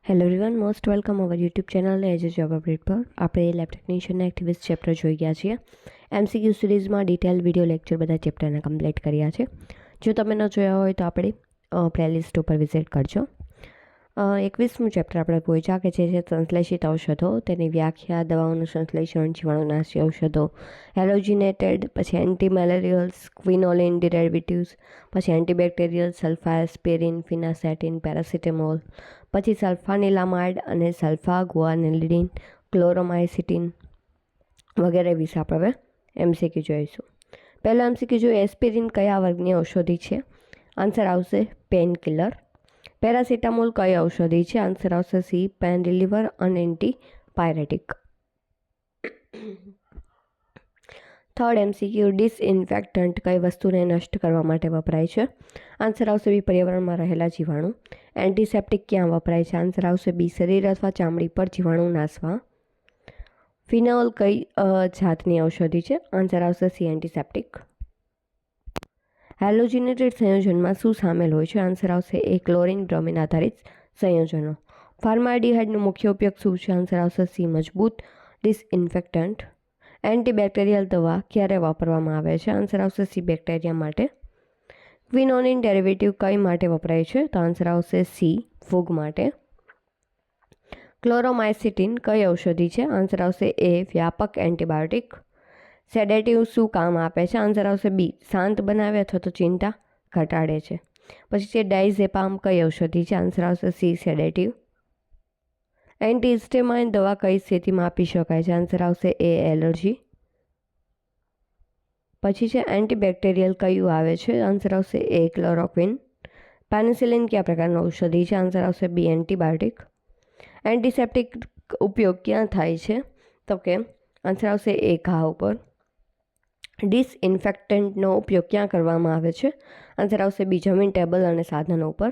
Hello everyone, most welcome our YouTube channel as job update પર. આપણે lab ટેકનિશિયનના activist chapter જોઈ ગયા છીએ. MCQ સિરીઝમાં ડિટેલ વિડીયો લેક્ચર બધા ચેપ્ટરના કમ્પ્લીટ કર્યા છે. જો તમે ન જોયા હોય તો આપણે પ્લેલિસ્ટ ઉપર વિઝિટ કરજો. 21મું ચેપ્ટર આપણે પહોંચ્યા કે જે છે સંશ્લેષિત ઔષધો, તેની વ્યાખ્યા, દવાઓનું સંશ્લેષણ, જીવાણુનાશી ઔષધો, હેલોજિનેટેડ, પછી એન્ટીમેલેરિયલ્સ, ક્વિનોલિન ડેરિવેટિવ્સ, પછી એન્ટીબેક્ટેરિયલ, સલ્ફાસ્પેરિન, ફિનાસેટિન, પેરાસિટામોલ, પછી સલ્ફાનિલામાઇડ અને સલ્ફાગુઆનિલિન, ક્લોરોમાઇસિટિન વગેરે વિશે આપણે હવે MCQ જોઈશું. પહેલો MCQ જોઈએ, એસ્પિરિન કયા વર્ગની ઔષધિ છે? આન્સર આવશે પેન કિલર. પેરાસિટામોલ કઈ ઔષધિ છે? આન્સર આવશે સી, પેન રિલીવર અને એન્ટીપાયરેટિક. થર્ડ MCQ, ડિસઇન્ફેક્ટન્ટ કઈ વસ્તુને નષ્ટ કરવા માટે વપરાય છે? આન્સર આવશે બી, પર્યાવરણમાં રહેલા જીવાણુ. એન્ટીસેપ્ટિક ક્યાં વપરાય છે? આન્સર આવશે બી, શરીર અથવા ચામડી પર જીવાણુ નાશવા. ફિનોલ કઈ જાતની ઔષધિ છે? આન્સર આવશે સી, એન્ટીસેપ્ટિક. હેલોજિનેટેડ સંયોજનમાં શું સામેલ હોય છે? આન્સર આવશે એ, ક્લોરિન બ્રોમિન આધારિત સંયોજનો. ફાર્માલ્ડિહાઇડનો મુખ્ય ઉપયોગ શું છે? આન્સર આવશે સી, મજબૂત ડિસઇન્ફેક્ટન્ટ. એન્ટીબેક્ટેરિયલ દવા ક્યારે વાપરવામાં આવે છે? આન્સર આવશે સી, બેક્ટેરિયા માટે. ક્વિનોલિન ડેરિવેટિવ કઈ માટે વપરાય છે? તો આન્સર આવશે સી, ફૂગ માટે. ક્લોરોમાઇસિટિન કઈ ઔષધિ છે? આન્સર આવશે એ, વ્યાપક એન્ટીબાયોટિક. સેડેટિવ શું કામ આપે છે? આન્સર આવશે બી, શાંત બનાવે અથવા તો ચિંતા ઘટાડે છે. પછી છે ડાયઝેપામ કઈ ઔષધિ છે? આન્સર આવશે સી, સેડેટિવ. એન્ટીહિસ્ટેમાઇન દવા કઈ સ્થિતિમાં આપી શકાય છે? આન્સર આવશે એ, એલર્જી. પછી છે એન્ટીબેક્ટેરિયલ કયું આવે છે? આન્સર આવશે એ, ક્લોરોક્વિન. પેનિસિલિન કયા પ્રકારનું ઔષધિ છે? આન્સર આવશે બી, એન્ટીબાયોટિક. એન્ટીસેપ્ટિક ઉપયોગ ક્યાં થાય છે? તો કે આન્સર આવશે એ, ઘા ઉપર. ડિસઇન્ફેક્ટન્ટનો ઉપયોગ ક્યાં કરવામાં આવે છે? આન્સર આવશે બી, જમીન, ટેબલ અને સાધનો ઉપર.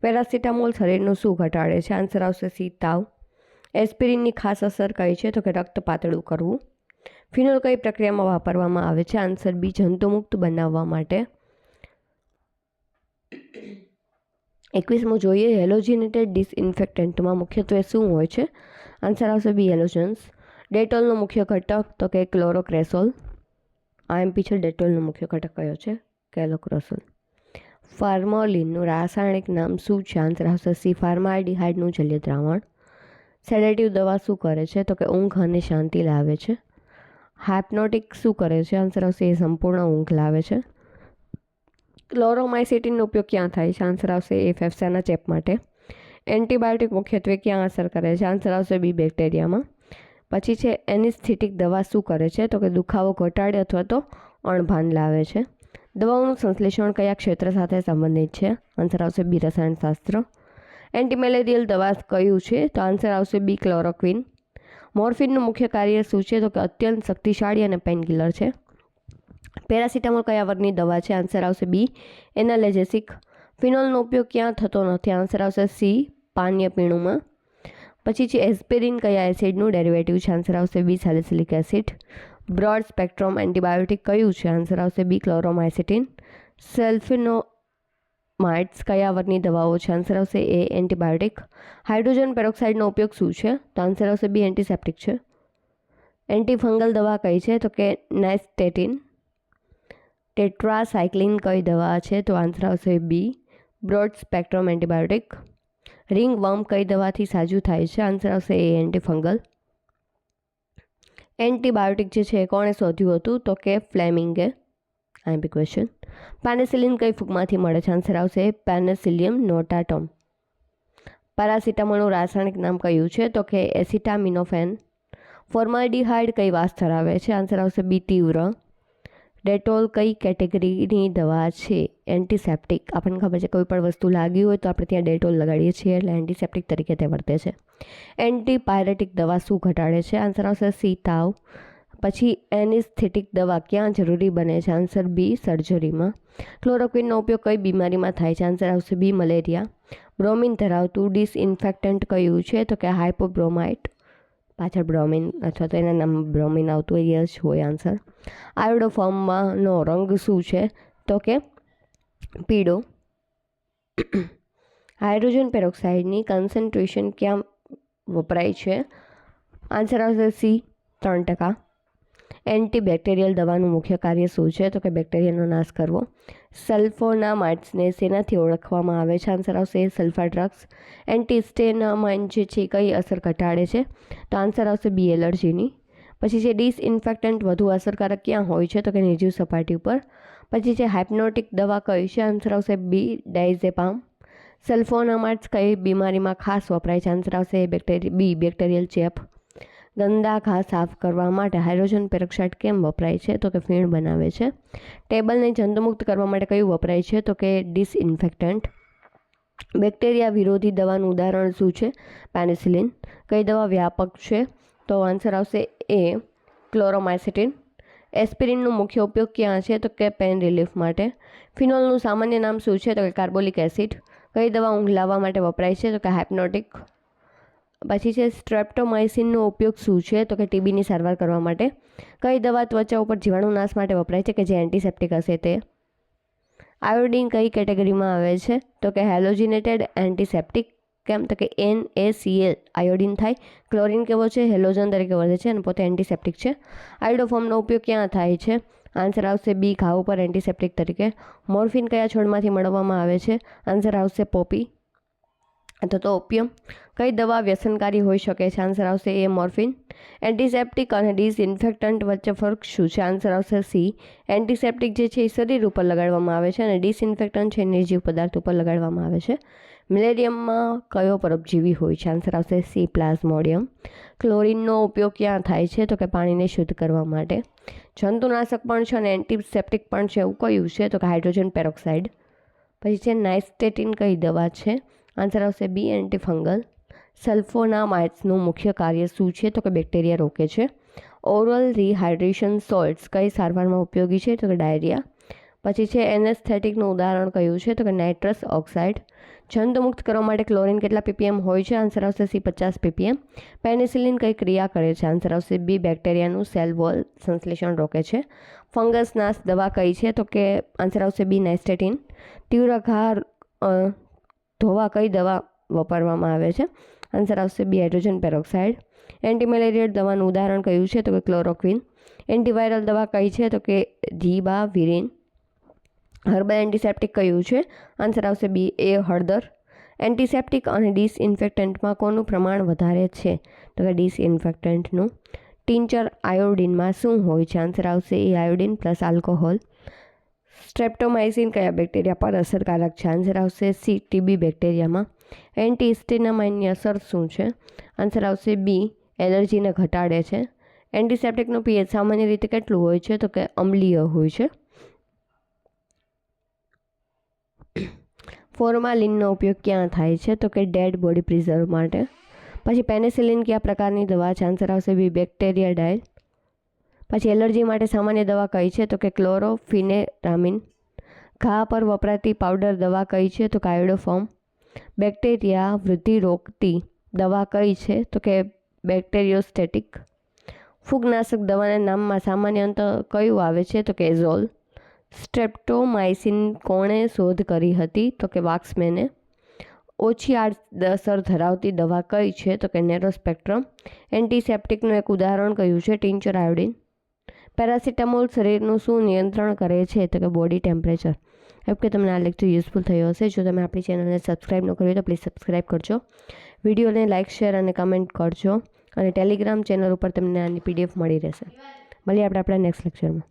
પેરાસિટામોલ શરીરનું શું ઘટાડે છે? આન્સર આવશે સી, તાવ. એસ્પિરિનની ખાસ અસર કઈ છે? તો કે રક્ત પાતળું કરવું. ફિનોલ કઈ પ્રક્રિયામાં વાપરવામાં આવે છે? આન્સર બી, જંતુમુક્ત બનાવવા માટે. 21મું જોઈએ, હેલોજિનેટેડ ડિસઇન્ફેક્ટન્ટમાં મુખ્યત્વે શું હોય છે? આન્સર આવશે બી, હેલોજન્સ. ડેટોલનો મુખ્ય ઘટક તો કે ક્લોરોક્રેસોલ. IMP છે, ડેટોલનો મુખ્ય ઘટક કયો છે? ક્લોરોક્રેસોલ. ફાર્મોલિનનું રાસાયણિક નામ શું છે? આન્સર આવશે સી, ફાર્માલ્ડિહાઇડનું જલીય દ્રાવણ. સેડેટિવ દવા શું કરે છે? તો કે ઊંઘ અને શાંતિ લાવે છે. હાઇપ્નોટિક શું કરે છે? આન્સર આવશે એ, સંપૂર્ણ ઊંઘ લાવે છે. ક્લોરોમાઇસિટિનનો ઉપયોગ ક્યાં થાય છે? આન્સર આવશે એ, ફેફસાના ચેપ માટે. એન્ટીબાયોટિક મુખ્યત્વે ક્યાં અસર કરે છે? આન્સર આવશે બી, બેક્ટેરિયામાં. પછી છે એનેસ્થેટિક દવા શું કરે છે? તો કે દુખાવો ઘટાડે અથવા તો અણભાન લાવે છે. દવાઓનું સંશ્લેષણ કયા ક્ષેત્ર સાથે સંબંધિત છે? આન્સર આવશે બી, રસાયણશાસ્ત્ર. એન્ટીમેલેરિયલ દવા કયું છે? તો આન્સર આવશે બી, ક્લોરોક્વિન. મોર્ફિનનું મુખ્ય કાર્ય શું છે? તો કે અત્યંત શક્તિશાળી અને પેનકિલર છે. પેરાસિટામોલ કયા વર્ગની દવા છે? આન્સર આવશે બી, એનાલ્જેસિક. ફિનોલનો ઉપયોગ ક્યાં થતો નથી? આન્સર આવશે સી, પાનીય પીણુંમાં. પછી છે એસ્પિરિન કયા એસિડનું ડેરિવેટિવ છે? આન્સર આવશે B, salicylic acid. Broad spectrum antibiotic કયું છે? આન્સર આવશે બી, ક્લોરોમાઇસિટિન. સલ્ફિનોમાઇડ્સ કયા વર્ગની દવાઓ છે? આન્સર આવશે એ, એન્ટીબાયોટિક. હાઇડ્રોજન પેરોક્સાઇડનો ઉપયોગ શું છે? તો આન્સર આવશે બી, એન્ટીસેપ્ટિક છે. એન્ટીફંગલ દવા કઈ છે? તો કે નેસ્ટેટિન. ટેટ્રાસાઇક્લિન કઈ દવા છે? તો આન્સર આવશે B, broad spectrum antibiotic. Ringworm કઈ દવાથી સાજું થાય છે? આન્સર આવશે એ, એન્ટીફંગલ. એન્ટીબાયોટિક જે છે એ કોણે શોધ્યું હતું? તો કે ફ્લેમિંગે. IMP question. પેનિસિલિન કઈ ફૂગમાંથી મળે છે? આન્સર આવશે પેનિસિલિયમ નોટાટમ. પેરાસિટામોલનું રાસાયણિક નામ કયું છે? તો કે એસિટામિનોફેન. ફોર્માલ્ડિહાઇડ કઈ વાસ ધરાવે છે? આન્સર આવશે બી, તીવ્ર. ડેટોલ કઈ કેટેગરીની દવા છે? એન્ટીસેપ્ટિક. આપણને ખબર છે કોઈ પણ વસ્તુ લાગી હોય તો આપણે ત્યાં ડેટોલ લગાડીએ છીએ, એટલે એન્ટીસેપ્ટિક તરીકે તે વર્તે છે. એન્ટીપાયરેટિક દવા શું ઘટાડે છે? આન્સર આવશે સી, તાવ. પછી એનેસ્થેટિક દવા ક્યાં જરૂરી બને છે? આન્સર બી, સર્જરીમાં. ક્લોરોક્વિનનો ઉપયોગ કઈ બીમારીમાં થાય છે? આન્સર આવશે બી, મલેરિયા. બ્રોમિન ધરાવતું ડિસઇન્ફેક્ટન્ટ કયું છે? તો કે હાઇપોબ્રોમાઇટ. પાછળ બ્રોમિન અથવા તો એના નામ બ્રોમિન આવતું એ જ હોય આન્સર. આયોડોફોર્મનો રંગ શું છે? તો કે પીળો. હાઇડ્રોજન પેરોક્સાઇડની કન્સન્ટ્રેશન ક્યાં વપરાય છે? આન્સર આવશે સી 3%. એન્ટીબેક્ટેરિયલ દવાનું મુખ્ય કાર્ય શું છે? તો કે બેક્ટેરિયાનો નાશ કરવો. સલ્ફોનામાઇડ્સને શેનાથી ઓળખવામાં આવે છે? આન્સર આવશે સલ્ફા ડ્રગ્સ. એન્ટીસ્ટેનામાઇન જે છે કઈ અસર ઘટાડે છે? તો આન્સર આવશે બી એલર્જીની. પછી છે ડિસઇન્ફેક્ટન્ટ વધુ અસરકારક ક્યાં હોય છે? તો કે નિર્જીવ સપાટી ઉપર. પછી છે હાઇપ્નોટિક દવા કઈ છે? આન્સર આવશે બી ડાયઝેપામ. સલ્ફોનામાઇડ્સ કઈ બીમારીમાં ખાસ વપરાય છે? આન્સર આવશે બી બેક્ટેરિયલ ચેપ. ગંદા ઘા સાફ કરવા માટે હાઇડ્રોજન પેરોક્સાઇડ કેમ વપરાય છે? તો કે ફીણ બનાવે છે. ટેબલને જંતુમુક્ત કરવા માટે કયું વપરાય છે? તો કે ડિસઇન્ફેક્ટન્ટ. બેક્ટેરિયા વિરોધી દવાનું ઉદાહરણ શું છે? પેનિસિલિન. કઈ દવા વ્યાપક છે? તો આન્સર આવશે એ ક્લોરોમાઇસિટીન. એસ્પિરિનનો મુખ્ય ઉપયોગ ક્યાં છે? તો કે પેન રિલીફ માટે. ફિનોલનું સામાન્ય નામ શું છે? તો કે કાર્બોલિક એસિડ. કઈ દવા ઊંઘ લાવવા માટે વપરાય છે? તો કે હાઇપ્નોટિક. પછી છે સ્ટ્રેપ્ટોમાઇસિનનો ઉપયોગ શું છે? તો કે ટીબીની સારવાર કરવા માટે. કઈ દવા ત્વચા ઉપર જીવાણુ નાશ માટે વપરાય છે કે જે એન્ટિસેપ્ટિક હશે તે? આયોડિન કઈ કેટેગરીમાં આવે છે? તો કે હેલોજિનેટેડ એન્ટિસેપ્ટિક. કેમ? તો કે NaCl આયોડિન થાય. ક્લોરિન કેવો છે? હેલોજન તરીકે વર્તે છે અને પોતે એન્ટિસેપ્ટિક છે. આયોડોફોર્મનો ઉપયોગ ક્યાં થાય છે? આન્સર આવશે બી ઘા ઉપર એન્ટિસેપ્ટિક તરીકે. મોર્ફિન કયા છોડમાંથી મેળવવામાં આવે છે? આન્સર આવશે પોપી અથવા તો ઓપિયમ. કઈ દવા વ્યસનકારી હોઈ શકે છે? આન્સર આવશે એ મોર્ફિન. એન્ટિસેપ્ટિક અને ડિસઇન્ફેક્ટન્ટ વચ્ચે ફરક શું છે? આન્સર આવશે સી. એન્ટિસેપ્ટિક જે છે એ શરીર ઉપર લગાડવામાં આવે છે અને ડિસઇન્ફેક્ટન્ટ છે નિર્જીવ પદાર્થ ઉપર લગાડવામાં આવે છે. મેલેરિયમમાં કયો પરોપજીવી હોય છે? આન્સર આવશે સી પ્લાઝ્મોડિયમ. ક્લોરિનનો ઉપયોગ ક્યાં થાય છે? તો કે પાણીને શુદ્ધ કરવા માટે. જંતુનાશક પણ છે અને એન્ટિસેપ્ટિક પણ છે એવું કયું છે? તો કે હાઇડ્રોજન પેરોક્સાઇડ. પછી છે નાઇસ્ટેટિન કઈ દવા છે? આન્સર આવશે બી એન્ટીફંગલ. સલ્ફોનામાઇડ્સનું મુખ્ય કાર્ય શું છે? તો કે બેક્ટેરિયા રોકે છે. ઓરલ રિહાઇડ્રેશન સોલ્ટ્સ કઈ સારવારમાં ઉપયોગી છે? તો કે ડાયરિયા. પછી છે એનેસ્થેટિકનું ઉદાહરણ કયું છે? તો કે નાઇટ્રસ ઓક્સાઇડ. જંતુમુક્ત કરવા માટે ક્લોરિન કેટલા ppm હોય છે? આન્સર આવશે સી 50 ppm. પેનિસિલિન કઈ ક્રિયા કરે છે? આન્સર આવશે બી બેક્ટેરિયાનું સેલ વોલ સંશ્લેષણ રોકે છે. ફંગસ નાશ દવા કઈ છે? તો કે આન્સર આવશે બી નાઇસ્ટેટિન. તીવ્ર ઘા ધોવા કઈ દવા વાપરવામાં આવે છે? આન્સર આવશે બી હાઇડ્રોજન પેરોક્સાઇડ. એન્ટીમેલેરિયલ દવાનું ઉદાહરણ કયું છે? તો કે ક્લોરોક્વિન. એન્ટીવાયરલ દવા કઈ છે? તો કે રિબાવિરિન. હર્બલ એન્ટિસેપ્ટિક કયું છે? આન્સર આવશે બી એ હળદર. એન્ટિસેપ્ટિક અને ડિસઇન્ફેક્ટન્ટમાં કોનું પ્રમાણ વધારે છે? તો કે ડિસઇન્ફેક્ટન્ટનું. ટિંચર આયોડિનમાં શું હોય છે? આન્સર આવશે એ આયોડિન પ્લસ આલ્કોહોલ. સ્ટ્રેપ્ટોમાઇસિન કયા બેક્ટેરિયા પર અસરકારક છે? આન્સર આવશે સી ટીબી બેક્ટેરિયામાં. એન્ટીસ્ટેનામાઇનની અસર શું છે? આન્સર આવશે બી એલર્જીને ઘટાડે છે. એન્ટિસેપ્ટિકનું પીએચ સામાન્ય રીતે કેટલું હોય છે? તો કે અમ્લીય હોય છે. ફોર્માલિનનો ઉપયોગ ક્યાં થાય છે? તો કે ડેડ બોડી પ્રિઝર્વ માટે. પછી પેનિસિલિન કયા પ્રકારની દવા છે? આન્સર આવશે બી બેક્ટેરિયાડાઇલ. પછી એલર્જી માટે સામાન્ય દવા કઈ છે? તો કે ક્લોરોફિનેરામિન. ઘા પર વપરાતી પાવડર દવા કઈ છે? તો કે આયોડોફોર્મ. બેક્ટેરિયા વૃદ્ધિ રોકતી દવા કઈ છે? તો કે બેક્ટેરિયોસ્ટેટિક. ફૂગનાશક દવાના નામમાં સામાન્ય અંત કયું આવે છે? તો કે એઝોલ. સ્ટ્રેપ્ટોમાઇસિન કોણે શોધ કરી હતી? તો કે વાક્સમેને. ઓછી આડઅસર ધરાવતી દવા કઈ છે? તો કે નેરો સ્પેક્ટ્રમ. એન્ટિસેપ્ટિકનું એક ઉદાહરણ કયું છે? Tincture iodine. પેરાસિટામોલ શરીરનું શું નિયંત્રણ કરે છે? તો કે બોડી ટેમ્પરેચર. હોપ કે તમને આ લેક્ચર યુઝફુલ થયો હશે. જો તમે આપણી ચેનલને સબસ્ક્રાઈબ ન કરી તો પ્લીઝ સબસ્ક્રાઈબ કરજો. વિડીયોને લાઇક શેર અને કમેન્ટ કરજો અને ટેલિગ્રામ ચેનલ ઉપર તમને આની PDF મળી રહેશે. મળીએ આપણે આપણા નેક્સ્ટ લેક્ચરમાં.